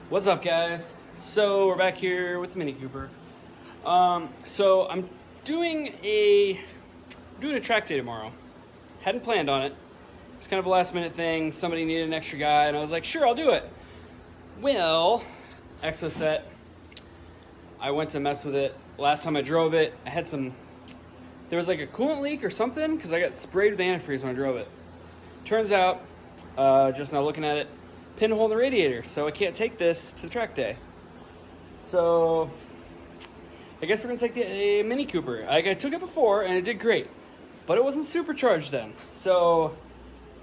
What's up, guys? So we're back here with the Mini Cooper. So I'm doing a track day tomorrow. Hadn't planned on it. It's kind of a last minute thing. Somebody needed an extra guy, and I was like, sure, I'll do it. Well, exo set. I went to mess with it. Last time I drove it, I had there was like a coolant leak or something because I got sprayed with antifreeze when I drove it. Turns out, just now looking at it, pinhole in the radiator, so I can't take this to the track day. So I guess we're gonna take the Mini Cooper. I took it before and it did great, but it wasn't supercharged then. So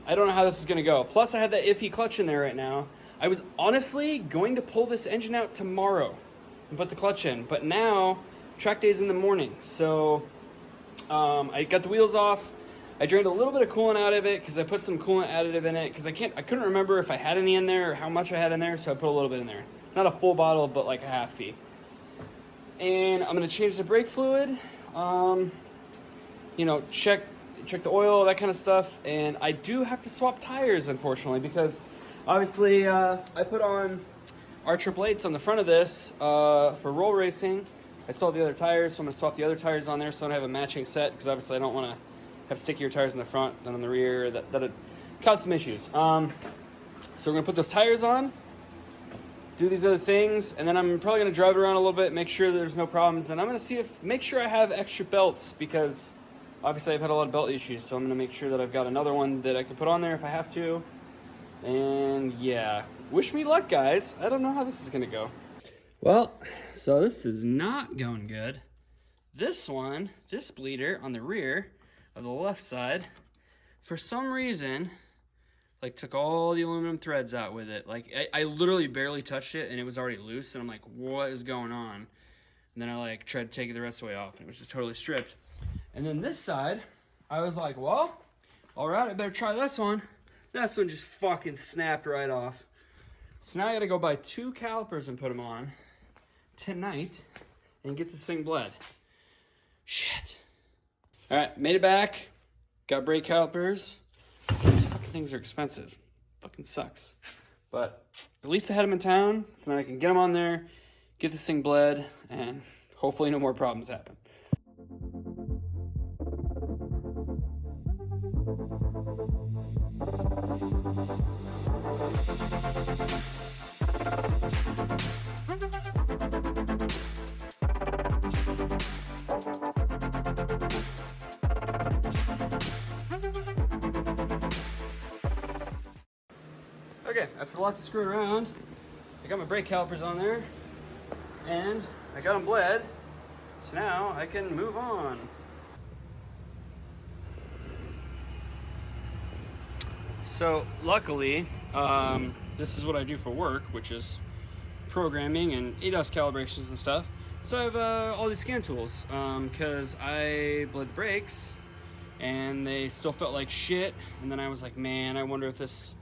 I don't know how this is gonna go. Plus I had that iffy clutch in there right now. I was honestly going to pull this engine out tomorrow and put the clutch in, but now track day's in the morning. So I got the wheels off. I drained a little bit of coolant out of it because I put some coolant additive in it because I couldn't remember if I had any in there or how much I had in there, so I put a little bit in there. Not a full bottle, but like a half fee. And I'm gonna change the brake fluid, check the oil, that kind of stuff. And I do have to swap tires, unfortunately, because obviously I put on our 888s on the front of this for roll racing. I still have the other tires, so I'm gonna swap the other tires on there so I don't have a matching set, because obviously I don't want to have stickier tires in the front than on the rear. That'd cause some issues. So we're gonna put those tires on, do these other things, and then I'm probably gonna drive it around a little bit, make sure there's no problems, and I'm gonna make sure I have extra belts, because obviously I've had a lot of belt issues, so I'm gonna make sure that I've got another one that I can put on there if I have to. And yeah, wish me luck, guys. I don't know how this is gonna go. Well, so this is not going good. This bleeder on the rear of the left side, for some reason, like took all the aluminum threads out with it. Like I literally barely touched it and it was already loose, and I'm like, what is going on? And then I like tried to take it the rest of the way off and it was just totally stripped. And then this side, I was like, well, all right, I better try this one. This one just fucking snapped right off. So now I gotta go buy 2 calipers and put them on tonight and get this thing bled. Shit. All right, made it back. Got brake calipers. These fucking things are expensive. Fucking sucks. But at least I had them in town, so now I can get them on there, get this thing bled, and hopefully no more problems happen. Okay, after lots of screwing around, I got my brake calipers on there, and I got them bled, so now I can move on. So luckily, this is what I do for work, which is programming and ADAS calibrations and stuff. So I have all these scan tools, because I bled the brakes, and they still felt like shit, and then I was like, man, I wonder if this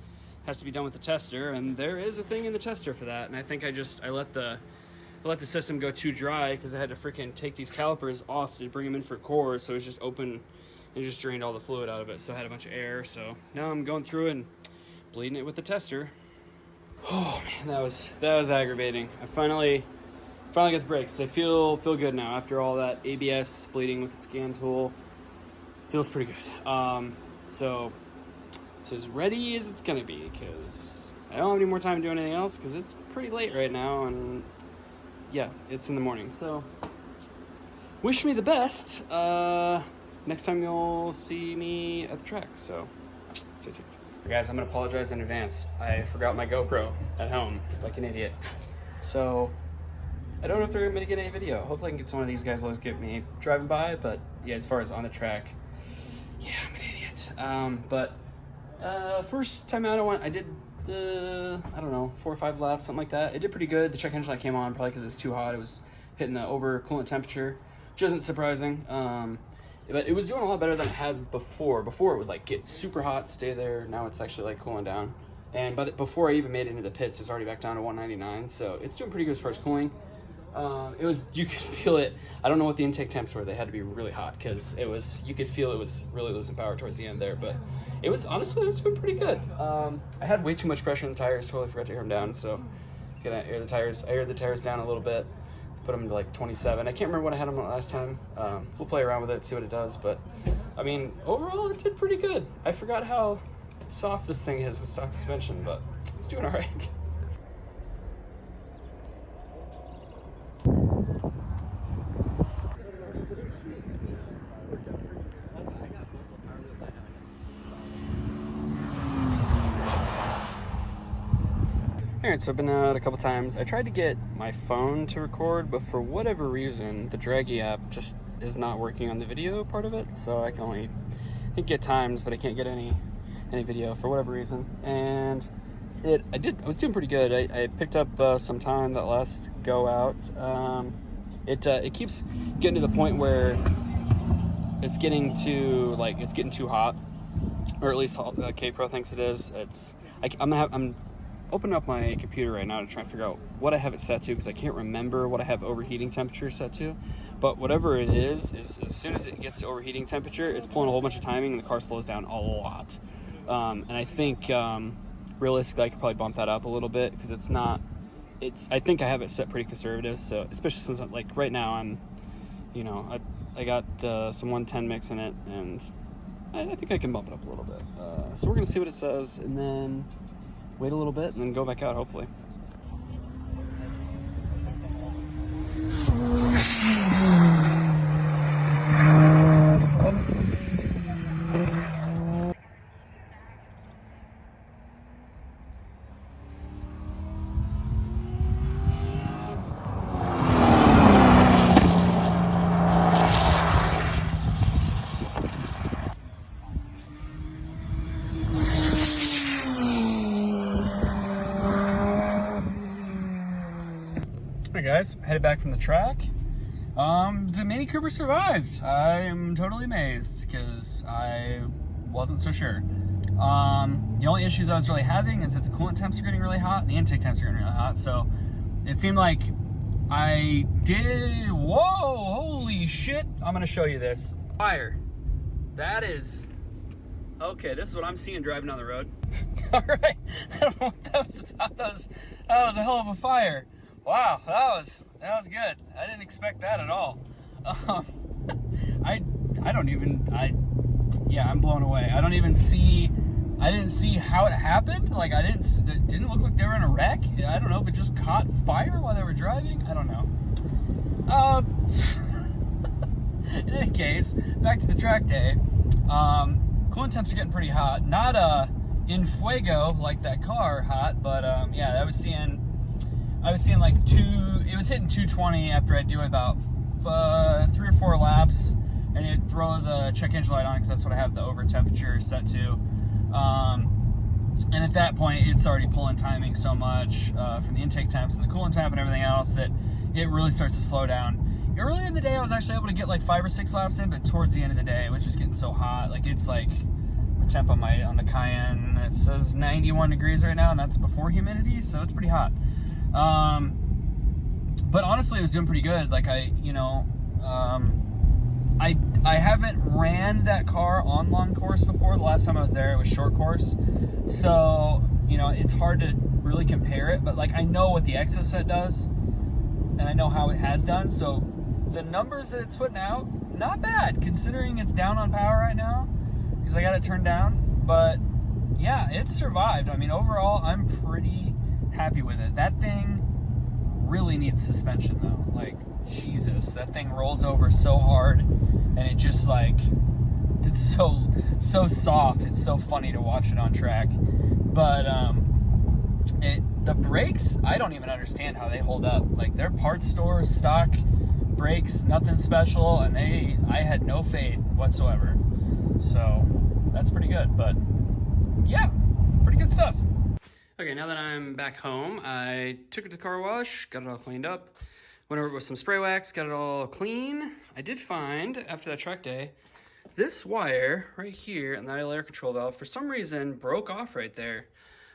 has to be done with the tester, and there is a thing in the tester for that. And I think I let the system go too dry because I had to freaking take these calipers off to bring them in for core, so it was just open and just drained all the fluid out of it, so I had a bunch of air. So now I'm going through and bleeding it with the tester. Oh man, that was aggravating. I finally got the brakes. They feel good now after all that ABS bleeding with the scan tool. Feels pretty good. So it's as ready as it's gonna be, because I don't have any more time to do anything else because it's pretty late right now, and yeah, it's in the morning. So wish me the best. Next time you'll see me at the track, so stay tuned. Guys, I'm gonna apologize in advance. I forgot my GoPro at home like an idiot. So I don't know if they're gonna get any video. Hopefully I can get some of these guys always get me driving by, but yeah, as far as on the track, yeah, I'm an idiot. First time out I did, I don't know, 4 or 5 laps, something like that. It did pretty good. The check engine light came on probably because it was too hot. It was hitting the over coolant temperature, which isn't surprising. But it was doing a lot better than it had before. Before it would like get super hot, stay there. Now it's actually like cooling down. And before I even made it into the pits, it was already back down to 199. So it's doing pretty good as far as cooling. You could feel it. I don't know what the intake temps were. They had to be really hot because you could feel it was really losing power towards the end there, but honestly, it was doing pretty good. I had way too much pressure on the tires, totally forgot to air them down, so Gonna air the tires. I aired the tires down a little bit, put them to like 27. I can't remember what I had them on last time. We'll play around with it, see what it does. But I mean, overall, it did pretty good. I forgot how soft this thing is with stock suspension, but it's doing all right. Alright, so I've been out a couple times. I tried to get my phone to record, but for whatever reason, the Draggy app just is not working on the video part of it. So I can only get times, but I can't get any video for whatever reason. And I was doing pretty good. I picked up some time that last go out. It keeps getting to the point where it's getting too hot, or at least K-Pro thinks it is. I'm opening up my computer right now to try and figure out what I have it set to, because I can't remember what I have overheating temperature set to. But whatever it is as soon as it gets to overheating temperature, it's pulling a whole bunch of timing and the car slows down a lot. And I think realistically I could probably bump that up a little bit, because I think I have it set pretty conservative. So especially since like right now I got some 110 mix in it, and I think I can bump it up a little bit. So we're gonna see what it says, and then wait a little bit and then go back out, hopefully. Alright guys, headed back from the track. The Mini Cooper survived. I am totally amazed, because I wasn't so sure. The only issues I was really having is that the coolant temps are getting really hot and the intake temps are getting really hot. So it seemed like whoa, holy shit. I'm gonna show you this. Fire. That is, okay, this is what I'm seeing driving down the road. All right, I don't know what that was about. That was a hell of a fire. Wow, that was good. I didn't expect that at all. I'm blown away. I didn't see how it happened. Like, it didn't look like they were in a wreck. I don't know if it just caught fire while they were driving. I don't know. In any case, back to the track day. Coolant temps are getting pretty hot. Not in fuego like that car hot, but yeah, I was seeing like it was hitting 220 after I'd do about 3 or 4 laps, and it'd throw the check engine light on, because that's what I have the over temperature set to. And at that point, it's already pulling timing so much from the intake temps and the coolant temp and everything else that it really starts to slow down. Earlier in the day, I was actually able to get like 5 or 6 laps in, but towards the end of the day, it was just getting so hot. Like, it's like the temp on the Cayenne, it says 91 degrees right now, and that's before humidity, so it's pretty hot. But honestly, it was doing pretty good. Like, I haven't ran that car on long course before. The last time I was there, it was short course. So, it's hard to really compare it, but like, I know what the Exoset does, and I know how it has done. So the numbers that it's putting out, not bad, considering it's down on power right now, because I got it turned down. But yeah, it survived. I mean, overall, I'm pretty happy with it. That thing really needs suspension though. Like, Jesus, that thing rolls over so hard, and it just like, it's so soft. It's so funny to watch it on track. But the brakes, I don't even understand how they hold up. Like, their parts store stock brakes, nothing special, and I had no fade whatsoever. So that's pretty good. But yeah, pretty good stuff. Okay, now that I'm back home, I took it to the car wash, got it all cleaned up, went over it with some spray wax, got it all clean. I did find, after that track day, this wire right here and that idle air control valve, for some reason, broke off right there.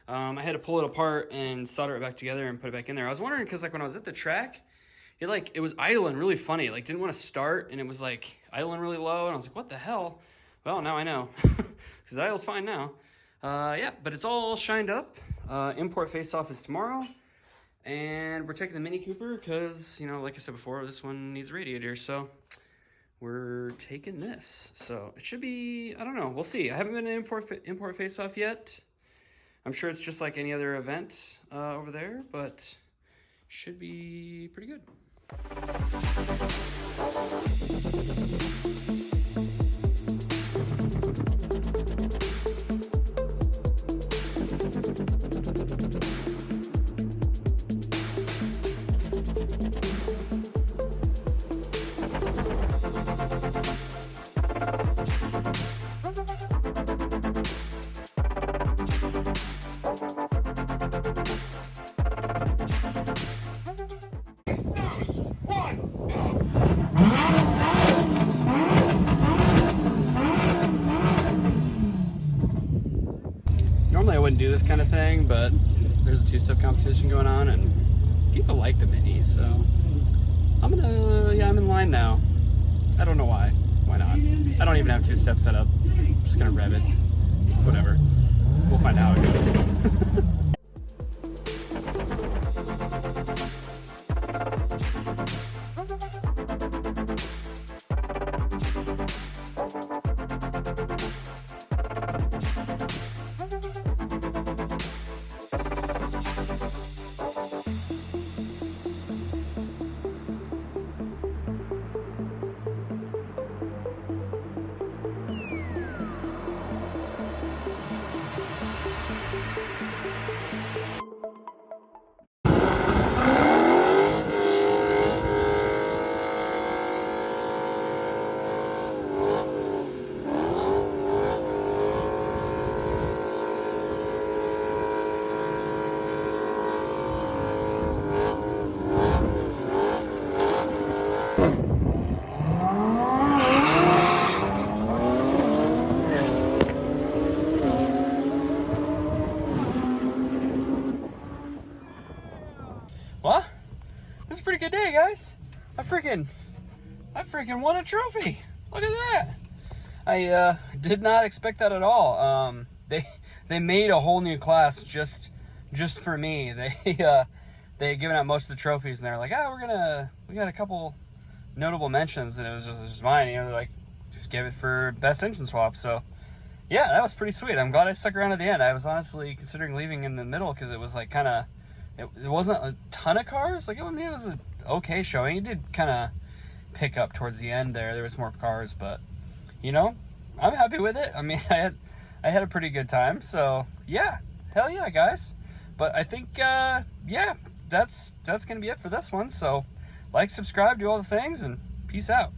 I had to pull it apart and solder it back together and put it back in there. I was wondering, because like when I was at the track, it was idling really funny, like didn't want to start, and it was like idling really low, and I was like, what the hell? Well, now I know, because the idle's fine now. Yeah, but it's all shined up. Import face-off is tomorrow, And we're taking the Mini Cooper because, you know, like I said before, this one needs a radiator. So we're taking this. So it should be, I don't know, we'll see. I haven't been in import face-off yet. I'm sure it's just like any other event over there, but should be pretty good. Normally I wouldn't do this kind of thing, but there's a two-step competition going on and people like the Mini, so I'm in line now. I don't know why. Why not? I don't even have two-step set up. I'm just gonna rev it. Whatever. We'll find out how it goes. Well, this is a pretty good day, guys. I freaking won a trophy. Look at that. I did not expect that at all. They made a whole new class just for me. They had given out most of the trophies, and they're like, we got a couple notable mentions, and it was just mine. You know, they're like, just give it for best engine swap. So yeah, that was pretty sweet. I'm glad I stuck around at the end. I was honestly considering leaving in the middle because it was like kind of. It wasn't a ton of cars. Like it was an okay showing. It did kind of pick up towards the end there. There was more cars, but you know, I'm happy with it. I mean, I had a pretty good time. So yeah, hell yeah, guys. But I think yeah, that's gonna be it for this one. So like, subscribe, do all the things, and peace out.